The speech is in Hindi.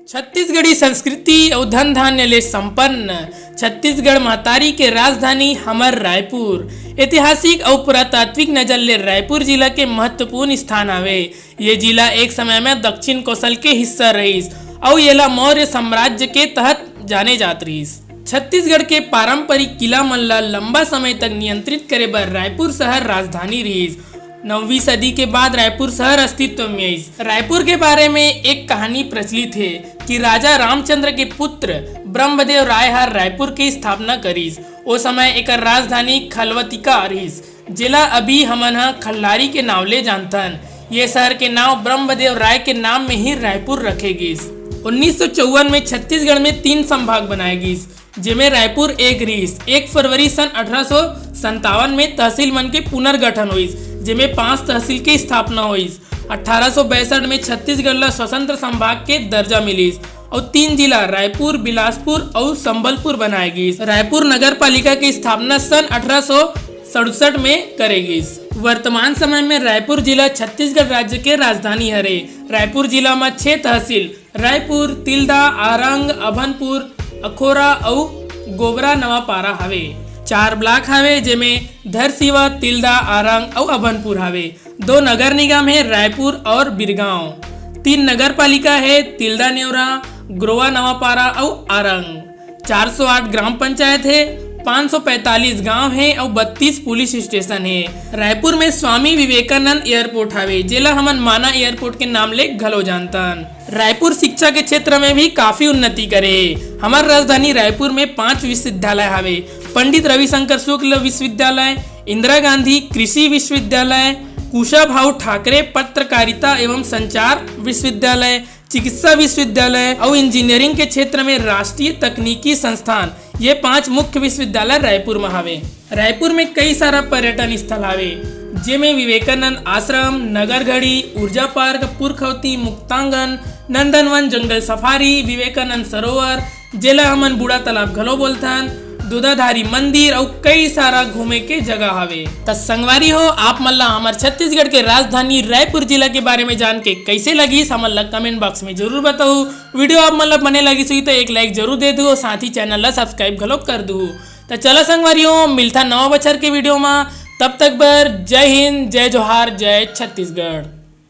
छत्तीसगढ़ी संस्कृति और धन धान्य ले संपन्न छत्तीसगढ़ महतारी के राजधानी हमर रायपुर ऐतिहासिक और पुरातात्विक नजर ले रायपुर जिला के महत्वपूर्ण स्थान हवे। ये जिला एक समय में दक्षिण कौशल के हिस्सा रहीस और येला मौर्य साम्राज्य के तहत जाने जात रहीस। छत्तीसगढ़ के पारंपरिक किला मन ला लंबा समय तक नियंत्रित करे बर रायपुर शहर राजधानी रहीस। 9वीं सदी के बाद रायपुर शहर अस्तित्व में आईस। रायपुर के बारे में एक कहानी प्रचलित है कि राजा रामचंद्र के पुत्र ब्रह्मदेव राय हर रायपुर की स्थापना करीस। ओ समय एक राजधानी खलवतिका रहीस, जिला अभी हमन ह खल्लारी के नाव ले जानथन। ये शहर के नाम ब्रह्मदेव राय के नाम में ही रायपुर रखे गिस। 1954 में छत्तीसगढ़ में 3 संभाग बनाए गिस, जिसमें रायपुर एक रहीस। 1 फरवरी सन 1857 में तहसील मन के पुनर्गठन हुई, जिसमें 5 तहसील की स्थापना हुई। 1862 में छत्तीसगढ़ ला स्वतंत्र संभाग के दर्जा मिलीस और 3 जिला रायपुर, बिलासपुर और संबलपुर बनाए गई। रायपुर नगर पालिका की स्थापना सन 1867 में करेगी। वर्तमान समय में रायपुर जिला छत्तीसगढ़ राज्य के राजधानी हरे। रायपुर जिला में 6 तहसील रायपुर, तिल्दा, आरंग, अभनपुर, अखोरा और गोबरा नवापारा हवे। 4 ब्लॉक हवे, जेमे धरसीवा, तिल्दा, आरंग और अभनपुर हवे। 2 नगर निगम है, रायपुर और बिरगांव। 3 नगर पालिका है, तिल्दा, नेवरा, ग्रोवा, नवापारा और आरंग। 408 ग्राम पंचायत है, 545 गांव है और 32 पुलिस स्टेशन है। रायपुर में स्वामी विवेकानंद एयरपोर्ट हवे, जेला हमन माना एयरपोर्ट के नाम ले घलो जानतन। रायपुर शिक्षा के क्षेत्र में भी काफी उन्नति करे। हमार राजधानी रायपुर में 5 विश्वविद्यालय हवे। पंडित रविशंकर शुक्ल विश्वविद्यालय, इंदिरा गांधी कृषि विश्वविद्यालय, कुशाभाऊ ठाकरे पत्रकारिता एवं संचार विश्वविद्यालय, चिकित्सा विश्वविद्यालय और इंजीनियरिंग के क्षेत्र में राष्ट्रीय तकनीकी संस्थान। ये 5 मुख्य विश्वविद्यालय रायपुर में हवे। रायपुर में कई सारा पर्यटन स्थल हवे, जिसमें विवेकानंद आश्रम, नगरघड़ी, ऊर्जा पार्क, पुरखौती, मुक्तांगन, नंदनवन, जंगल सफारी, विवेकानंद सरोवर, जेला हमन बूढ़ा तालाब घलो बोलथन, दूधाधारी मंदिर और कई सारा घूमे के जगह हवे। त संगवारी हो, आप मन ला हमार छत्तीसगढ़ के राजधानी रायपुर जिला के बारे में जान के कैसे लगिस हमन ला कमेंट बॉक्स में जरूर बताओ। वीडियो आप मन ला बने लगिस हुई तो एक लाइक जरूर दे दो, साथ ही चैनल ला सब्सक्राइब घलो कर दो। तो चलो संगवारी हो, मिलता नवा बछर के वीडियो में। तब तक बर जय हिंद, जय जोहार, जय छत्तीसगढ़।